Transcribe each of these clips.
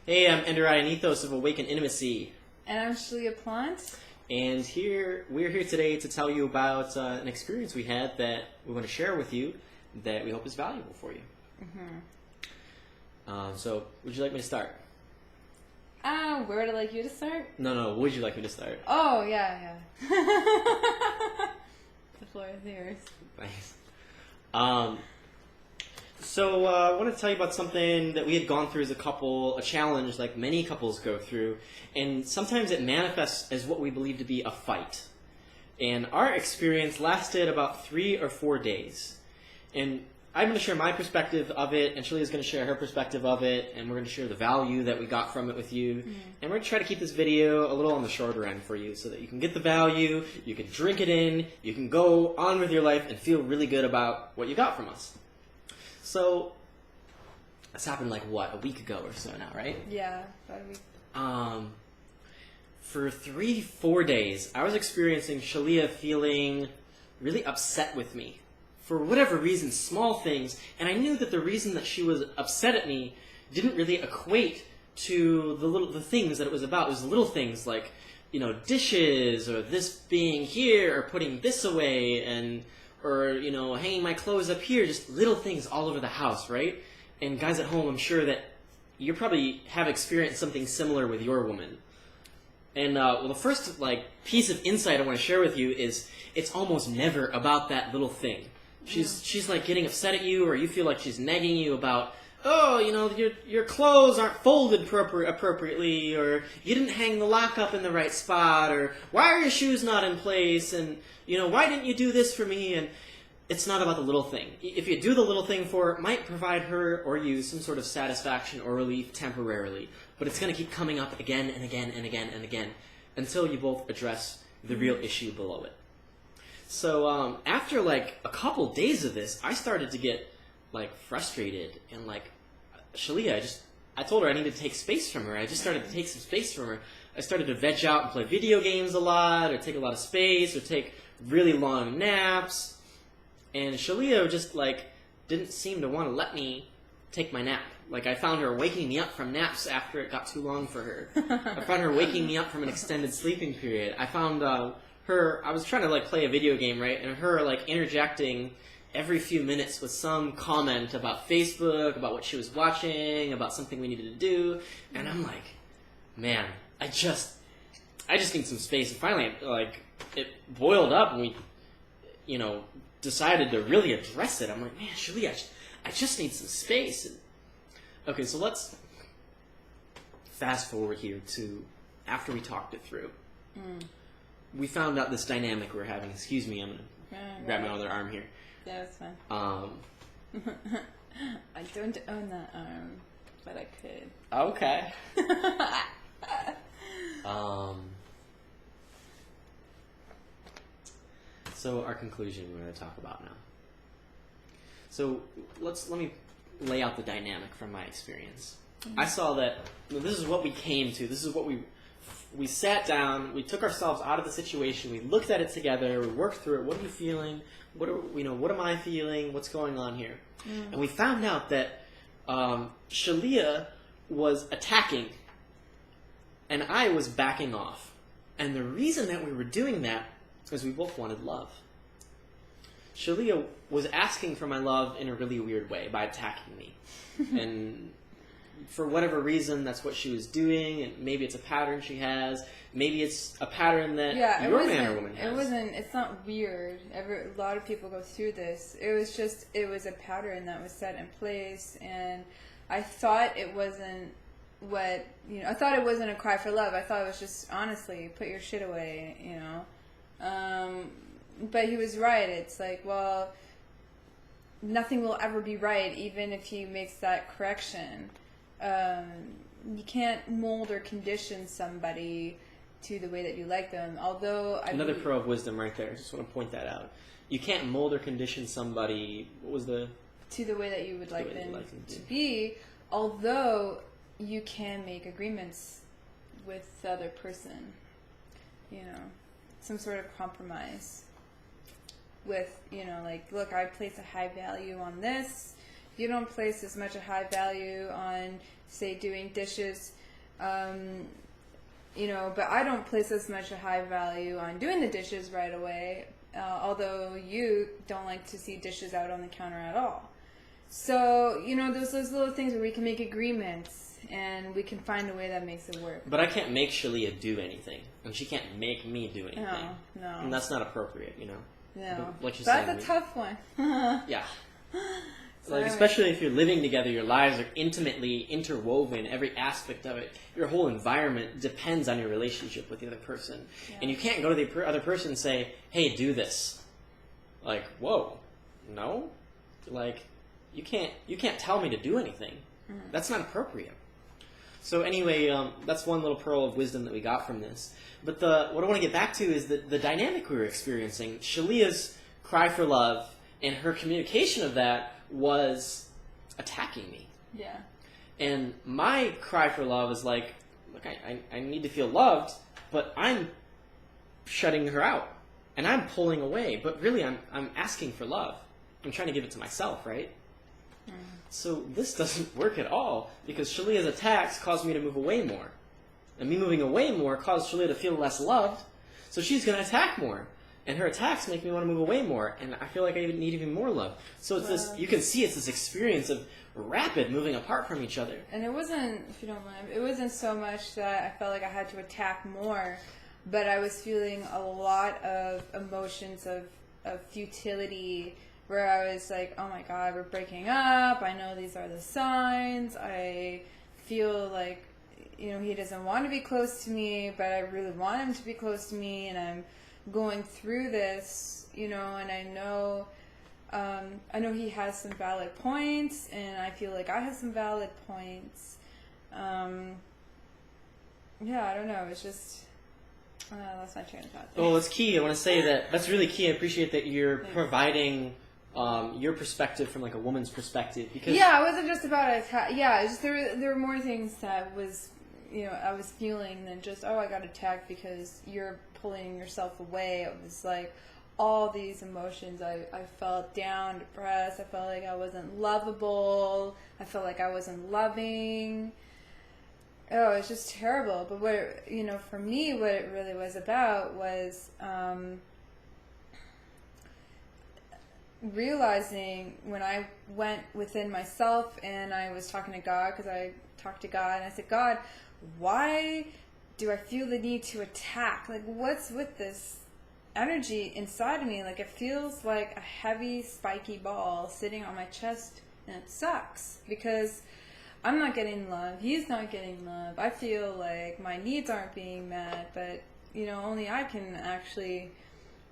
Hey, I'm Enderai, an ethos of awakened intimacy. And I'm Shaleia Plant. And we're here today to tell you about an experience we had that we want to share with you that we hope is valuable for you. So, would you like me to start? Where would I like you to start? No, would you like me to start? Oh, yeah. The floor is yours. Nice. So I want to tell you about something that we had gone through as a couple, a challenge like many couples go through, and sometimes it manifests as what we believe to be a fight. And our experience lasted about 3 or 4 days. And I'm going to share my perspective of it, and Shaleia is going to share her perspective of it, and we're going to share the value that we got from it with you. And we're going to try to keep this video a little on the shorter end for you so that you can get the value, you can drink it in, you can go on with your life and feel really good about what you got from us. So, this happened like, a week ago or so now, right? Yeah, about a week. For 3-4 days, I was experiencing Shaleia feeling really upset with me. For whatever reason, small things, and I knew that the reason that she was upset at me didn't really equate to the things that it was about. It was little things like, dishes, or this being here, or putting this away, or hanging my clothes up here, just little things all over the house, right? And guys at home, I'm sure that you probably have experienced something similar with your woman. And the first piece of insight I want to share with you is it's almost never about that little thing. She's like getting upset at you, or you feel like she's nagging you about, your clothes aren't folded appropriately, or you didn't hang the lock up in the right spot, or why are your shoes not in place, and why didn't you do this for me? And it's not about the little thing. If you do the little thing for her, it might provide her or you some sort of satisfaction or relief temporarily, but it's going to keep coming up again and again and again and again until you both address the real issue below it. So after a couple days of this, I started to get frustrated, and Shaleia, I told her I needed to take space from her. I just started to take some space from her. I started to veg out and play video games a lot, or take a lot of space, or take really long naps. And Shaleia just didn't seem to want to let me take my nap. I found her waking me up from naps after it got too long for her. I found her waking me up from an extended sleeping period. I found her, I was trying to play a video game, right? And her interjecting every few minutes with some comment about Facebook, about what she was watching, about something we needed to do. And I'm like, man, I just need some space. And finally, it boiled up, and we, decided to really address it. I'm like, man, Shaleia, I just need some space. And, okay, so let's fast forward here to after we talked it through. We found out this dynamic we're having. Excuse me, I'm going to grab my other arm here. Yeah, that's fine. I don't own that arm, but I could. Okay. So our conclusion we're going to talk about now. So let me lay out the dynamic from my experience. I saw that this is what we came to. This is what we sat down. We took ourselves out of the situation. We looked at it together. We worked through it. What are you feeling? What am I feeling? What's going on here? And we found out that Shaleia was attacking, and I was backing off. And the reason that we were doing that is we both wanted love. Shaleia was asking for my love in a really weird way by attacking me. And for whatever reason, that's what she was doing. And maybe it's a pattern she has. Maybe it's a pattern that your man or woman has. It's not weird. A lot of people go through this. It was a pattern that was set in place. And I thought it wasn't I thought it wasn't a cry for love. I thought it was just, honestly, put your shit away, But he was right. It's nothing will ever be right, even if he makes that correction. You can't mold or condition somebody to the way that you like them. Although another pearl of wisdom right there. I just want to point that out. You can't mold or condition somebody. What was to the way that you would like them to be. Although you can make agreements with the other person. Some sort of compromise. With look, I place a high value on this. You don't place as much a high value on say doing dishes, you know, but I don't place as much a high value on doing the dishes right away, although you don't like to see dishes out on the counter at all. So, you know, there's those little things where we can make agreements and we can find a way that makes it work. But I can't make Shaleia do anything, and she can't make me do anything. No. And that's not appropriate, you know? No. What you're That's saying, a tough one. Yeah. Like, especially if you're living together, your lives are intimately interwoven, every aspect of it. Your whole environment depends on your relationship with the other person. Yeah. And you can't go to the other person and say, hey, do this. Like, whoa, no? Like, you can't tell me to do anything. Mm-hmm. That's not appropriate. So anyway, that's one little pearl of wisdom that we got from this. But what I want to get back to is the dynamic we were experiencing. Shaleia's cry for love and her communication of that was attacking me. Yeah. And my cry for love is like, look, I need to feel loved, but I'm shutting her out. And I'm pulling away. But really, I'm asking for love. I'm trying to give it to myself, right? Mm. So this doesn't work at all, because Shaleia's attacks caused me to move away more. And me moving away more caused Shaleia to feel less loved, so she's going to attack more. And her attacks make me want to move away more, and I feel like I need even more love. So it's this, you can see it's this experience of rapid moving apart from each other. And it wasn't, if you don't mind, it wasn't so much that I felt like I had to attack more, but I was feeling a lot of emotions of futility, where I was like, oh my God, we're breaking up, I know these are the signs, I feel like, you know, he doesn't want to be close to me, but I really want him to be close to me, and I'm going through this, you know, and I know he has some valid points, and I feel like I have some valid points. Yeah, I don't know, it's just, that's my train of thought there. Well, it's key. I want to say that's really key. I appreciate that you're providing your perspective from like a woman's perspective, because yeah, it wasn't just about attack. Yeah, it's just there were more things that was, you know, I was feeling than just, oh, I got attacked because you're pulling yourself away. It was like all these emotions. I felt down, depressed. I felt like I wasn't lovable. I felt like I wasn't loving. Oh, it's just terrible. But what, you know, for me, what it really was about was realizing when I went within myself and I was talking to God, because I talked to God and I said, God, why do I feel the need to attack? Like, what's with this energy inside of me? Like, it feels like a heavy, spiky ball sitting on my chest, and it sucks because I'm not getting love. He's not getting love. I feel like my needs aren't being met, but, you know, only I can actually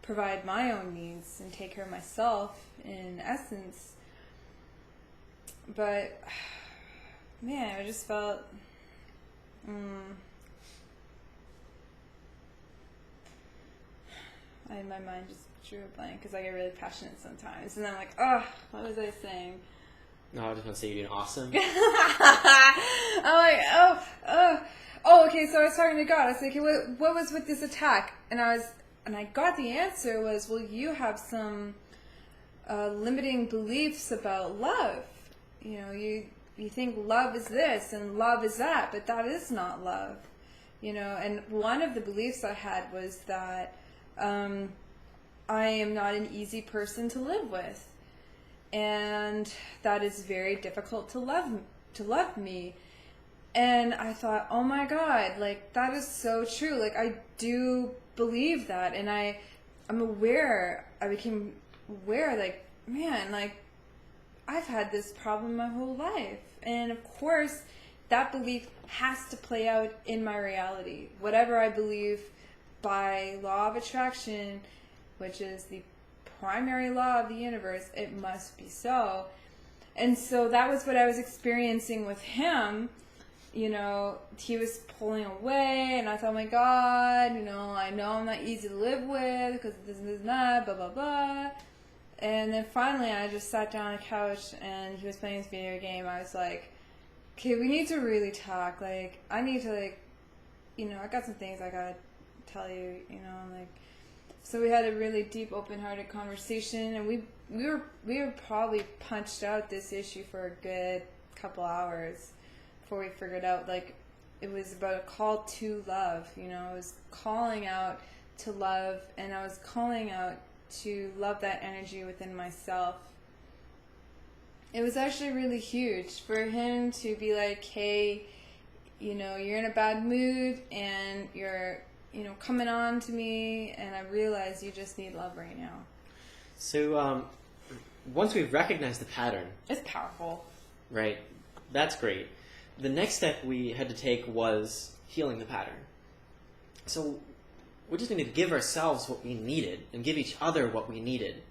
provide my own needs and take care of myself in essence. But, man, I just felt... my mind just drew a blank because I get really passionate sometimes, and I'm like, oh, what was I saying? No, I just want to say you're doing awesome. I'm like, oh, okay. So I was talking to God. I was like, okay, what was with this attack? And I got the answer was, well, you have some limiting beliefs about love. You know, you think love is this and love is that, but that is not love. You know, and one of the beliefs I had was that I am not an easy person to live with, and that is very difficult to love me. And I thought, oh my God, like, that is so true. Like, I do believe that, and I'm aware. I became aware, like, man, like, I've had this problem my whole life. And of course, that belief has to play out in my reality. Whatever I believe by law of attraction, which is the primary law of the universe, it must be so. And so that was what I was experiencing with him. You know, he was pulling away, and I thought, oh my God, you know I'm not easy to live with because this and that, blah, blah, blah. And then finally I just sat down on the couch and he was playing this video game. I was like, okay, we need to really talk. Like, I need to, like, you know, I got some things I gotta tell you, you know, like, so we had a really deep, open-hearted conversation, and we were probably punched out this issue for a good couple hours. before we figured out, like, it was about a call to love. You know, I was calling out to love, and I was calling out to love that energy within myself. It was actually really huge for him to be like, hey, you know, you're in a bad mood and you're, you know, coming on to me, and I realize you just need love right now. So once we've recognized the pattern, It's powerful. right, that's great. The next step we had to take was healing the pattern. So we just needed to give ourselves what we needed and give each other what we needed.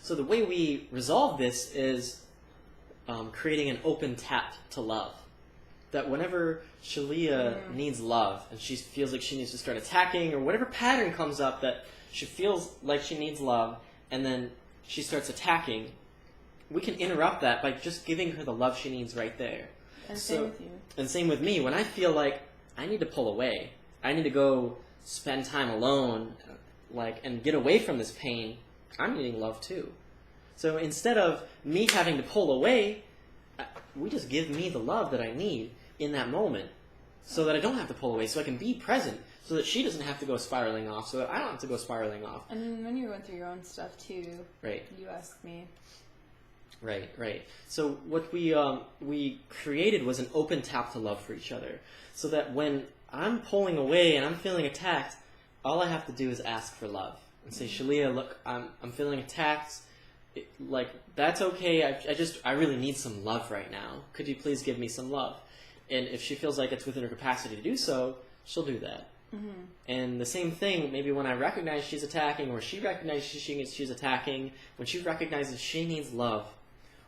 So the way we resolve this is creating an open tap to love. That whenever Shaleia needs love and she feels like she needs to start attacking, or whatever pattern comes up that she feels like she needs love and then she starts attacking, we can interrupt that by just giving her the love she needs right there. And same with you. And same with me. When I feel like I need to pull away, I need to go spend time alone, like, and get away from this pain, I'm needing love too. So instead of me having to pull away, we just give me the love that I need in that moment so that I don't have to pull away, so I can be present, so that she doesn't have to go spiraling off, so that I don't have to go spiraling off. And when you went through your own stuff too, right, you asked me. Right. So what we created was an open tap to love for each other, so that when I'm pulling away and I'm feeling attacked, all I have to do is ask for love and say, Shaleia, look, I'm feeling attacked. Like, that's okay. I really need some love right now. Could you please give me some love? And if she feels like it's within her capacity to do so, she'll do that. Mm-hmm. And the same thing, maybe when I recognize she's attacking, or she recognizes she's attacking, when she recognizes she needs love,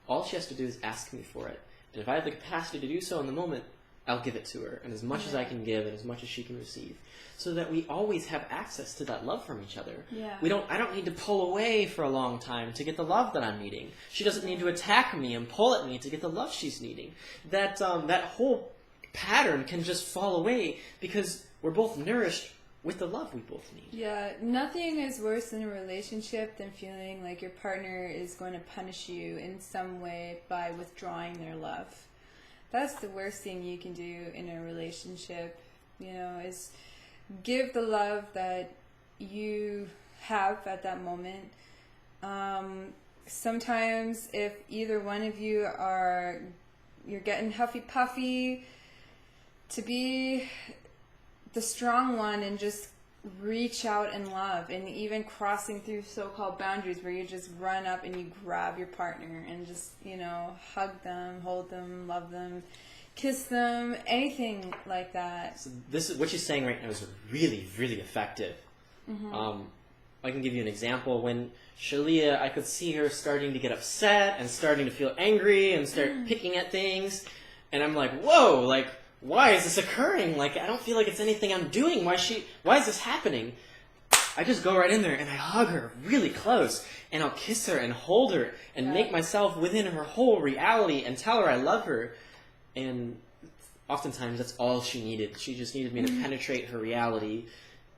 all she has to do is ask me for it. And if I have the capacity to do so in the moment, I'll give it to her, and as much as I can give, and as much as she can receive, so that we always have access to that love from each other. Yeah. I don't need to pull away for a long time to get the love that I'm needing. She doesn't need to attack me and pull at me to get the love she's needing. That whole pattern can just fall away because we're both nourished with the love we both need. Yeah, nothing is worse in a relationship than feeling like your partner is going to punish you in some way by withdrawing their love. That's the worst thing you can do in a relationship, you know, is give the love that you have at that moment. Sometimes if either one of you you're getting huffy puffy, to be the strong one and just reach out in love, and even crossing through so-called boundaries where you just run up and you grab your partner and just, you know, hug them, hold them, love them, kiss them, anything like that. So this is what she's saying right now is really, really effective. Mm-hmm. I can give you an example. When Shaleia, I could see her starting to get upset and starting to feel angry and start picking at things, and I'm like, whoa, like, why is this occurring? Like, I don't feel like it's anything I'm doing. Why is this happening? I just go right in there and I hug her really close, and I'll kiss her and hold her and make myself within her whole reality and tell her I love her. And oftentimes that's all she needed. She just needed me to penetrate her reality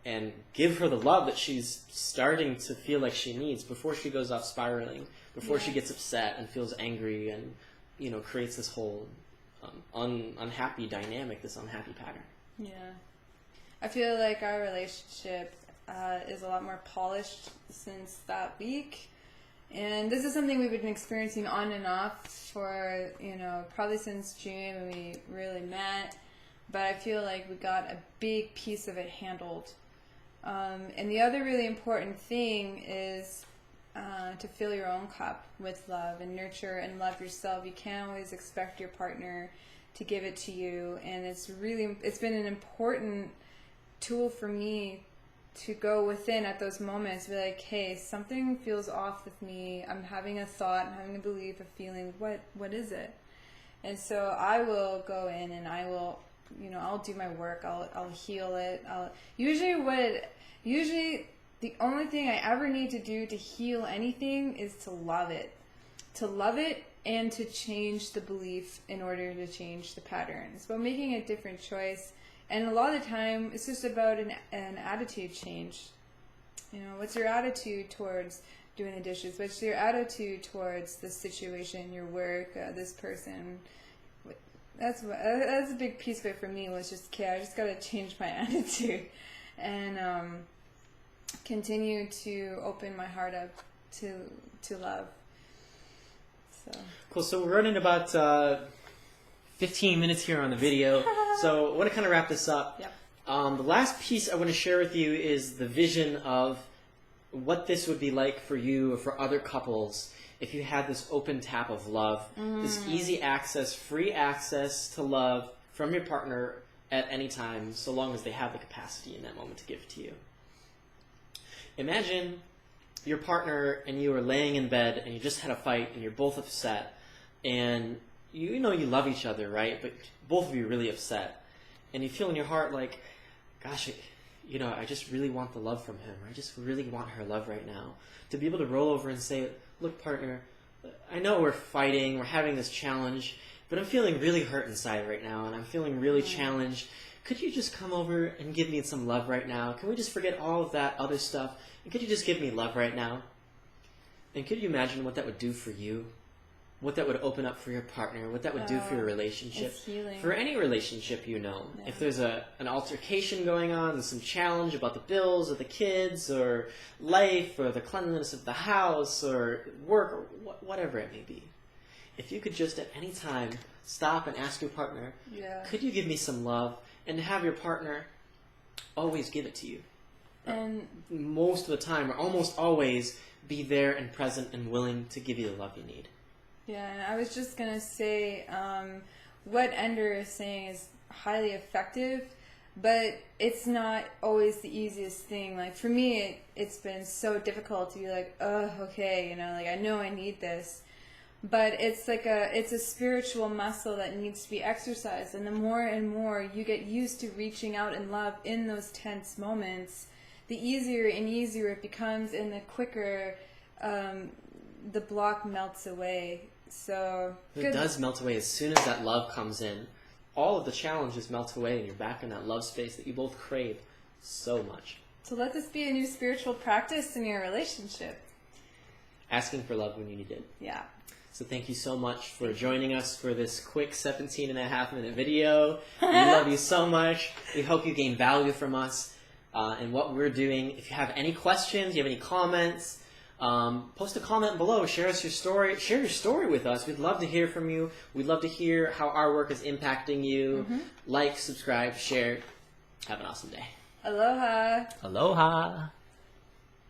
and give her the love that she's starting to feel like she needs before she goes off spiraling, before she gets upset and feels angry and, you know, creates this whole unhappy dynamic, this unhappy pattern. Yeah. I feel like our relationship is a lot more polished since that week. And this is something we've been experiencing on and off for, you know, probably since June when we really met. But I feel like we got a big piece of it handled. And the other really important thing is to fill your own cup with love and nurture and love yourself. You can't always expect your partner to give it to you. And it's been an important tool for me to go within at those moments, be like, hey, something feels off with me. I'm having a thought, I'm having a belief, a feeling. What is it? And so I will go in and I will, you know, I'll do my work. I'll heal it. Usually the only thing I ever need to do to heal anything is to love it. To love it and to change the belief in order to change the pattern. It's about making a different choice. And a lot of the time, it's just about an attitude change. You know, what's your attitude towards doing the dishes? What's your attitude towards the situation, your work, this person? that's a big piece of it for me, was just, okay, I just got to change my attitude and continue to open my heart up to love. So cool. So we're running about 15 minutes here on the video. So I want to kind of wrap this up. Yep. The last piece I want to share with you is the vision of what this would be like for you or for other couples if you had this open tap of love, this easy access, free access to love from your partner at any time, so long as they have the capacity in that moment to give it to you. Imagine your partner and you are laying in bed and you just had a fight and you're both upset, and you know you love each other, right? But both of you are really upset, and you feel in your heart like, gosh, I just really want the love from him. I just really want her love right now. To be able to roll over and say, look, partner, I know we're fighting, we're having this challenge, but I'm feeling really hurt inside right now, and I'm feeling really challenged. Could you just come over and give me some love right now? Can we just forget all of that other stuff? And could you just give me love right now? And could you imagine what that would do for you? What that would open up for your partner? What that would do for your relationship? It's healing. For any relationship, if there's an altercation going on, there's some challenge about the bills or the kids or life or the cleanliness of the house or work or whatever it may be. If you could just at any time stop and ask your partner, could you give me some love? And have your partner always give it to you. And most of the time, or almost always, be there and present and willing to give you the love you need. Yeah, and I was just going to say, what Ender is saying is highly effective, but it's not always the easiest thing. Like, for me, it's been so difficult to be like, oh, okay, I know I need this. But it's it's a spiritual muscle that needs to be exercised. And the more and more you get used to reaching out in love in those tense moments, the easier and easier it becomes, and the quicker the block melts away. So it does melt away as soon as that love comes in. All of the challenges melt away, and you're back in that love space that you both crave so much. So let this be a new spiritual practice in your relationship. Asking for love when you need it. Yeah. So thank you so much for joining us for this quick 17.5-minute video. We love you so much. We hope you gain value from us and what we're doing. If you have any questions, you have any comments, post a comment below. Share your story with us. We'd love to hear from you. We'd love to hear how our work is impacting you. Like, subscribe, share. Have an awesome day. Aloha. Aloha.